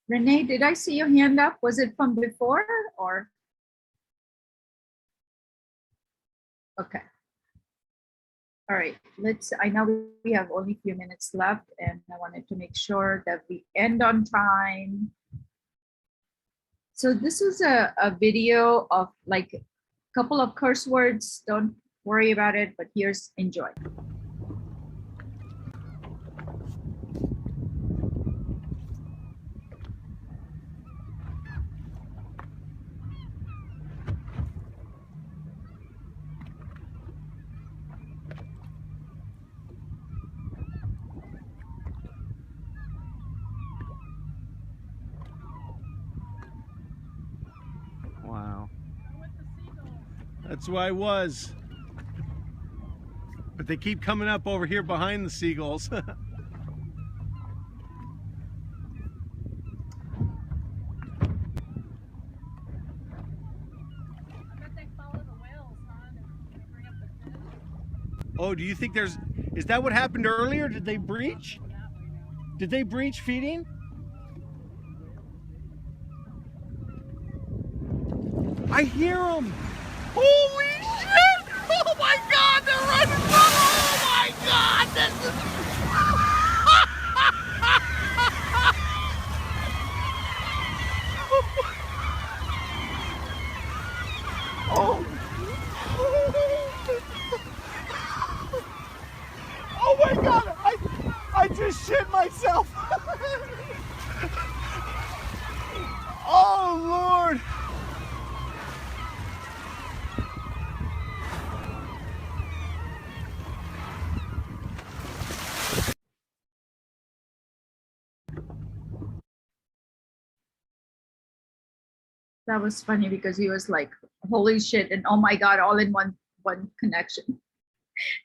Renee, did I see your hand up? Was it from before or? Okay. All right, I know we have only a few minutes left, and I wanted to make sure that we end on time. So this is a video of like a couple of curse words. Don't worry about it, but enjoy. That's where I was. But they keep coming up over here behind the seagulls. Oh, do you think is that what happened earlier? Did they breach? Did they breach feeding? I hear them. Holy shit! Oh my God, they're running! Oh my God, this is... Oh. Oh my God, I just shit myself. Oh Lord. That was funny because he was like, holy shit, and oh my God, all in one connection.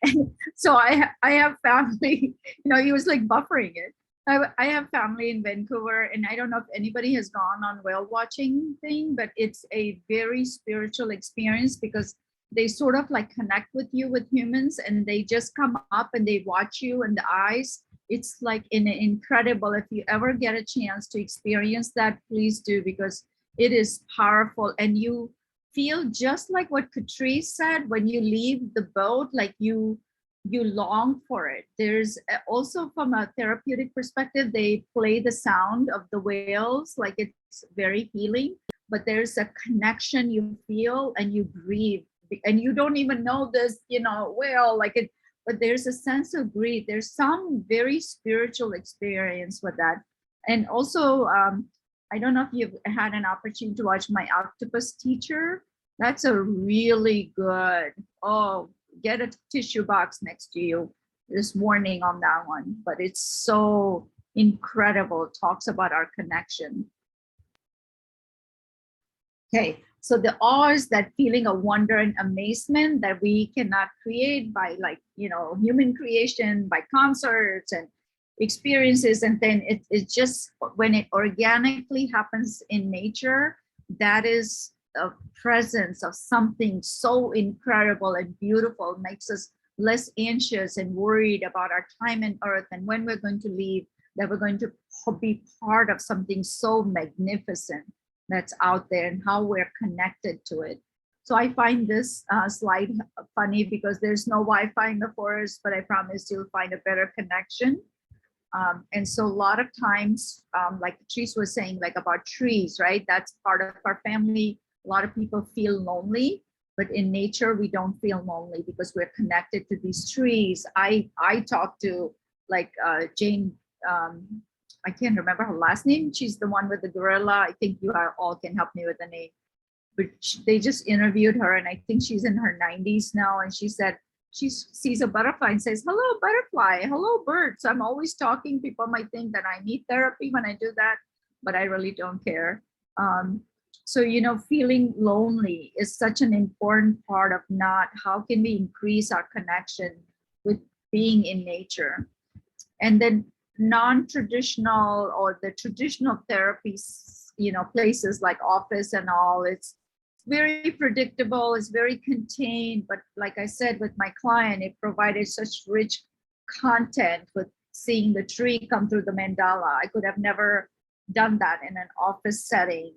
And so I have family, he was like buffering it. I have family in Vancouver, and I don't know if anybody has gone on whale watching thing, but it's a very spiritual experience because they sort of like connect with you with humans, and they just come up and they watch you in the eyes. It's like incredible. If you ever get a chance to experience that, please do, because it is powerful, and you feel just like what Patrice said, when you leave the boat, like you long for it. There's also, from a therapeutic perspective, they play the sound of the whales, like it's very healing, but there's a connection you feel, and you grieve, and you don't even know this, whale, like it, but there's a sense of grief. There's some very spiritual experience with that. And also, I don't know if you've had an opportunity to watch My Octopus Teacher. That's a really good, get a tissue box next to you. This warning on that one, but it's so incredible. It talks about our connection. Okay, so the awe is that feeling of wonder and amazement that we cannot create by human creation, by concerts and experiences. And then it's just when it organically happens in nature, that is a presence of something so incredible and beautiful, makes us less anxious and worried about our time on earth and when we're going to leave, that we're going to be part of something so magnificent that's out there and how we're connected to it. So I find this slide funny because there's no Wi-Fi in the forest, but I promise you'll find a better connection. And so a lot of times, like Patrice was saying, like about trees, right? That's part of our family. A lot of people feel lonely, but in nature, we don't feel lonely because we're connected to these trees. I talk to like Jane, I can't remember her last name. She's the one with the gorilla. I think you all can help me with the name. But they just interviewed her, and I think she's in her 90s now. And she said she sees a butterfly and says, hello, butterfly, hello, bird. So I'm always talking. People might think that I need therapy when I do that, but I really don't care. So, feeling lonely is such an important part of how can we increase our connection with being in nature. And then non-traditional or the traditional therapies, places like office and all, it's very predictable, it's very contained. But like I said, with my client, it provided such rich content with seeing the tree come through the mandala. I could have never done that in an office setting.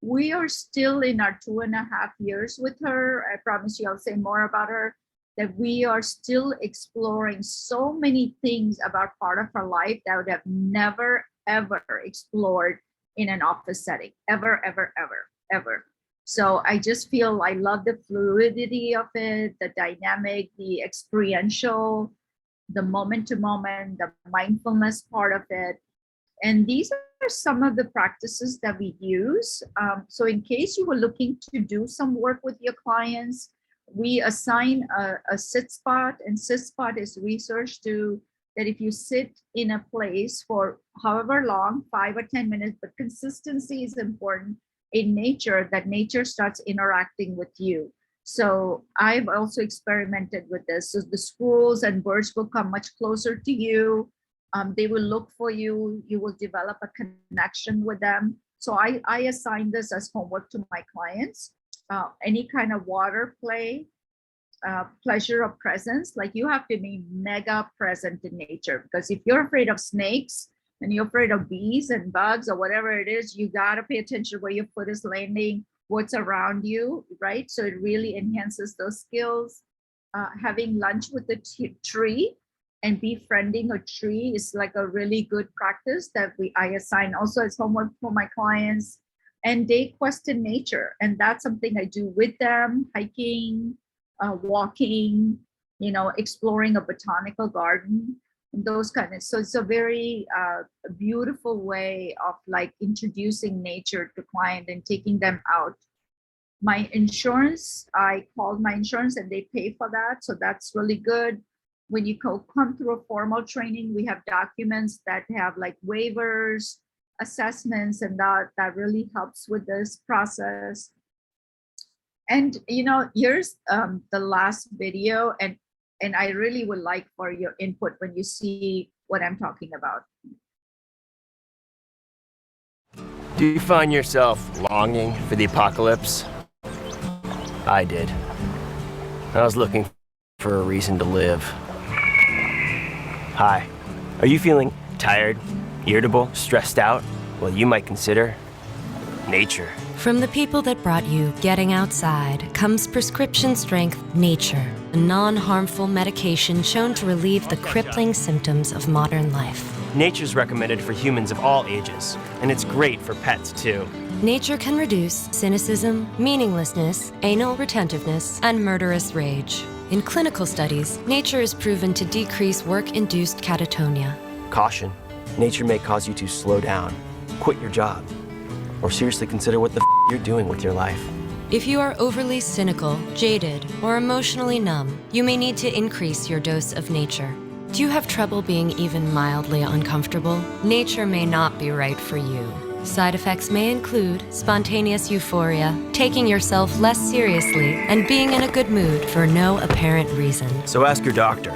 We are still in our 2.5 years with her. I promise you I'll say more about her, that we are still exploring so many things about part of her life that I would have never, ever explored in an office setting, ever, ever, ever, ever. So I just feel I love the fluidity of it, the dynamic, the experiential, the moment to moment, the mindfulness part of it. And these are some of the practices that we use. So in case you were looking to do some work with your clients, we assign a sit spot, and sit spot is research to that if you sit in a place for however long, 5 or 10 minutes, but consistency is important in nature, that nature starts interacting with you. So I've also experimented with this. So the squirrels and birds will come much closer to you. They will look for you. You will develop a connection with them. So I assign this as homework to my clients. Any kind of water play, pleasure of presence, like you have to be mega present in nature, because if you're afraid of snakes and you're afraid of bees and bugs or whatever it is, you got to pay attention where your foot is landing, what's around you, right? So it really enhances those skills. Having lunch with the tree and befriending a tree is like a really good practice that I assign also as homework for my clients. And they question nature, and that's something I do with them, hiking, walking, exploring a botanical garden, and those kind of. So it's a very beautiful way of like introducing nature to client and taking them out. My insurance, I called my insurance and they pay for that. So that's really good. When you come through a formal training, we have documents that have like waivers, assessments, and that really helps with this process. And here's the last video, and I really would like for your input when you see what I'm talking about. Do you find yourself longing for the apocalypse? I did. I was looking for a reason to live. Hi. Are you feeling tired, irritable, stressed out? Well, you might consider nature. From the people that brought you Getting Outside comes prescription strength Nature, a non-harmful medication shown to relieve the crippling symptoms of modern life. Nature's recommended for humans of all ages, and it's great for pets too. Nature can reduce cynicism, meaninglessness, anal retentiveness, and murderous rage. In clinical studies, Nature is proven to decrease work-induced catatonia. Caution. Nature may cause you to slow down, quit your job, or seriously consider what the you're doing with your life. If you are overly cynical, jaded, or emotionally numb, you may need to increase your dose of Nature. Do you have trouble being even mildly uncomfortable? Nature may not be right for you. Side effects may include spontaneous euphoria, taking yourself less seriously, and being in a good mood for no apparent reason. So ask your doctor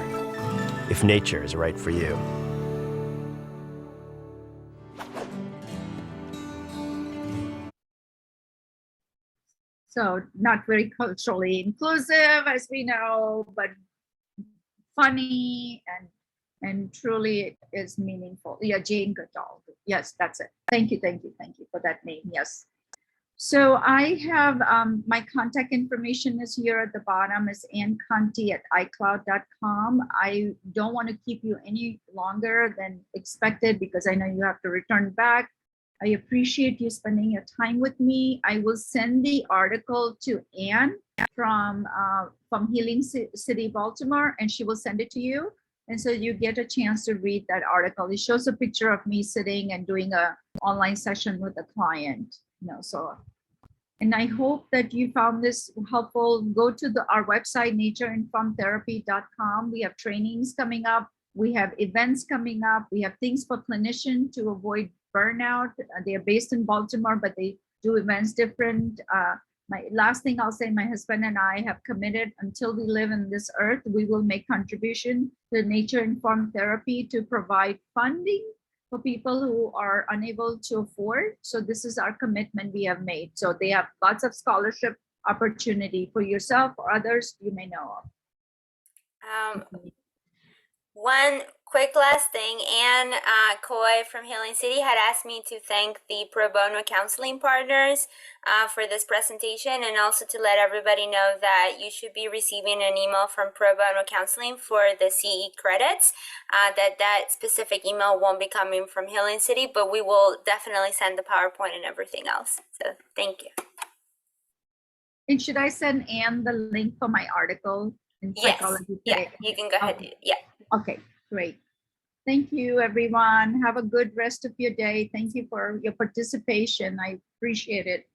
if nature is right for you. So not very culturally inclusive, as we know, but funny and truly it is meaningful. Yeah, Jane Goodall. Yes, that's it. Thank you for that name. Yes. So I have my contact information is here at the bottom. Is anncontee@icloud.com. I don't want to keep you any longer than expected because I know you have to return back. I appreciate you spending your time with me. I will send the article to Anne from Healing City, Baltimore, and she will send it to you. And so you get a chance to read that article. It shows a picture of me sitting and doing a online session with a client. And I hope that you found this helpful. Go to our website, natureinformedtherapy.com. We have trainings coming up. We have events coming up. We have things for clinicians to avoid burnout. They are based in Baltimore, but they do events different. My last thing I'll say, my husband and I have committed until we live in this earth, we will make contribution to nature-informed therapy to provide funding for people who are unable to afford. So this is our commitment we have made. So they have lots of scholarship opportunity for yourself or others you may know of. One quick last thing, Anne Coy from Healing City had asked me to thank the Pro Bono Counseling Partners for this presentation, and also to let everybody know that you should be receiving an email from Pro Bono Counseling for the CE credits. That specific email won't be coming from Healing City, but we will definitely send the PowerPoint and everything else. So thank you. And should I send Anne the link for my article in Psychology Today? Yeah, you can go ahead. Yeah. Okay, great. Thank you, everyone. Have a good rest of your day. Thank you for your participation. I appreciate it.